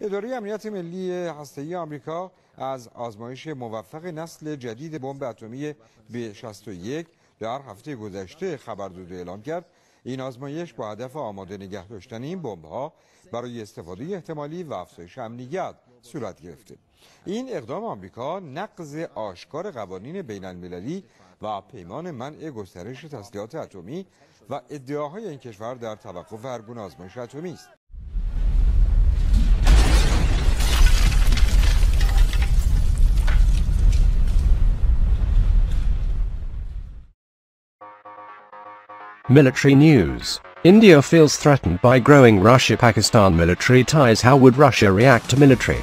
اداره امنیت ملی هسته‌ای آمریکا از آزمایش موفق نسل جدید بمب اتمی B61 در هفته گذشته خبر داده اعلام کرد. این آزمایش با هدف آماده نگه داشتن این بمب‌ها برای استفاده احتمالی و افزایش امنیت صورت گرفته. این اقدام آمریکا نقض آشکار قوانین بین‌المللی و پیمان منع گسترش تسلیحات اتمی و ادعاهای این کشور در توقف هر گونه آزمایش اتمی است. Military news. India feels threatened by growing Russia-Pakistan military ties. How would Russia react to military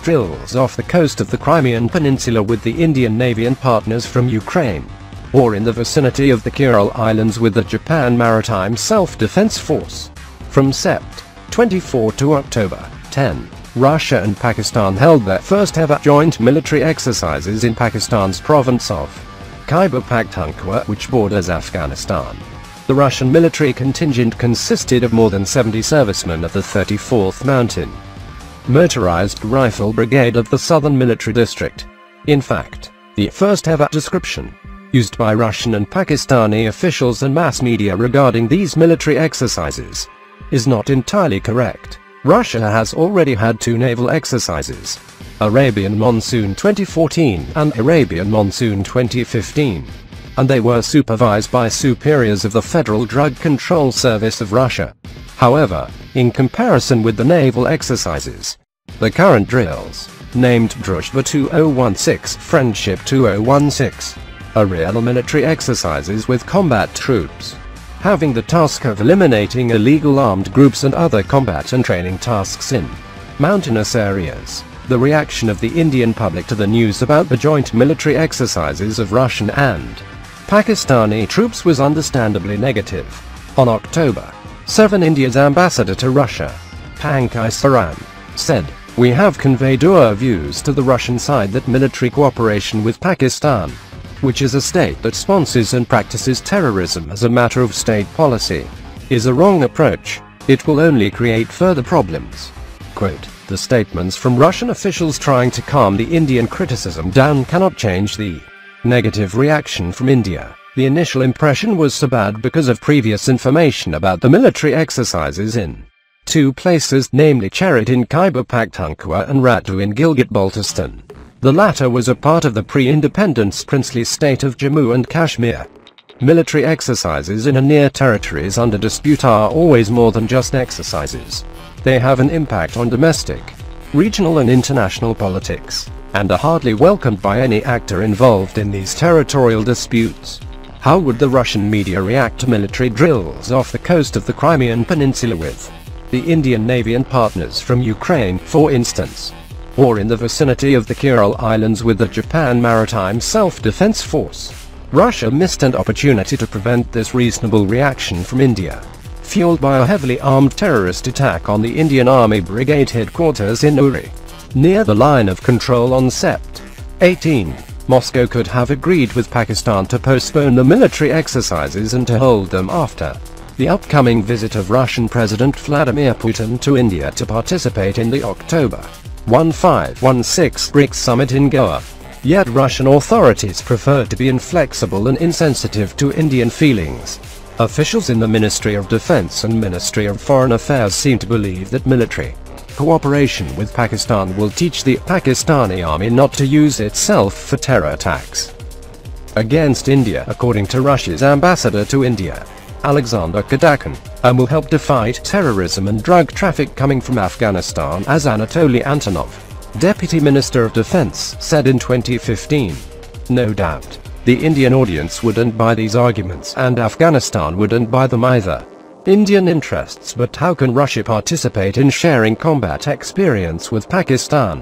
drills off the coast of the Crimean Peninsula with the Indian Navy and partners from Ukraine? Or in the vicinity of the Kuril Islands with the Japan Maritime Self-Defense Force? From Sept. 24 to October 10, Russia and Pakistan held their first ever joint military exercises in Pakistan's province of Khyber Pakhtunkhwa, which borders Afghanistan. The Russian military contingent consisted of more than 70 servicemen of the 34th Mountain Motorized Rifle Brigade of the Southern Military District. In fact, the first ever description used by Russian and Pakistani officials and mass media regarding these military exercises is not entirely correct. Russia has already had two naval exercises, Arabian Monsoon 2014 and Arabian Monsoon 2015. And they were supervised by superiors of the Federal Drug Control Service of Russia. However, in comparison with the naval exercises, the current drills, named Drushba 2016 Friendship 2016, are real military exercises with combat troops, having the task of eliminating illegal armed groups and other combat and training tasks in mountainous areas. The reaction of the Indian public to the news about the joint military exercises of Russian and Pakistani troops was understandably negative. On October 7, India's ambassador to Russia, Pankaj Saran, said, "We have conveyed our views to the Russian side that military cooperation with Pakistan, which is a state that sponsors and practices terrorism as a matter of state policy, is a wrong approach. It will only create further problems." Quote, "The statements from Russian officials trying to calm the Indian criticism down cannot change the negative reaction from India. The initial impression was so bad because of previous information about the military exercises in two places, namely Cherit in Khyber Pakhtunkhwa and Ratu in Gilgit-Baltistan. The latter was a part of the pre-independence princely state of Jammu and Kashmir. Military exercises in a near territories under dispute are always more than just exercises. They have an impact on domestic, regional and international politics, and are hardly welcomed by any actor involved in these territorial disputes." How would the Russian media react to military drills off the coast of the Crimean Peninsula with the Indian Navy and partners from Ukraine, for instance? Or in the vicinity of the Kuril Islands with the Japan Maritime Self-Defense Force? Russia missed an opportunity to prevent this reasonable reaction from India, fueled by a heavily armed terrorist attack on the Indian Army Brigade headquarters in Uri, near the line of control on Sept. 18. Moscow could have agreed with Pakistan to postpone the military exercises and to hold them after the upcoming visit of Russian President Vladimir Putin to India to participate in the October 1516 BRICS summit in Goa. Yet Russian authorities preferred to be inflexible and insensitive to Indian feelings. Officials in the Ministry of Defense and Ministry of Foreign Affairs seem to believe that military cooperation with Pakistan will teach the Pakistani army not to use itself for terror attacks against India, according to Russia's ambassador to India, Alexander Kadakin, and will help to fight terrorism and drug traffic coming from Afghanistan, as Anatoly Antonov, Deputy Minister of Defense, said in 2015. No doubt, the Indian audience wouldn't buy these arguments, and Afghanistan wouldn't buy them either. Indian interests. But how can Russia participate in sharing combat experience with Pakistan,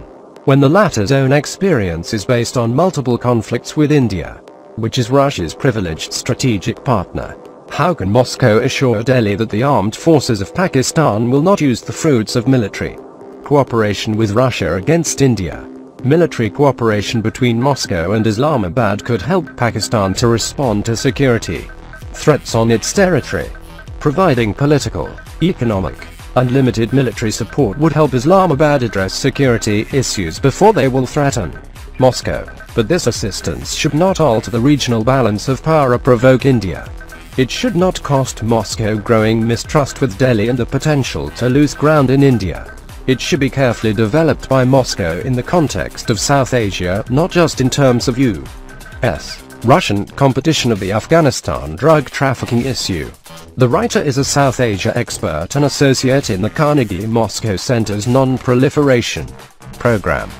when the latter's own experience is based on multiple conflicts with India, which is Russia's privileged strategic partner? How can Moscow assure Delhi that the armed forces of Pakistan will not use the fruits of military cooperation with Russia against India? Military cooperation between Moscow and Islamabad could help Pakistan to respond to security threats on its territory, providing political, economic, Unlimited military support would help Islamabad address security issues before they will threaten Moscow, but this assistance should not alter the regional balance of power or provoke India. It should not cost Moscow growing mistrust with Delhi and the potential to lose ground in India. It should be carefully developed by Moscow in the context of South Asia, not just in terms of U.S. Russian competition of the Afghanistan drug trafficking issue. The writer is a South Asia expert and associate in the Carnegie Moscow Center's Non-Proliferation program.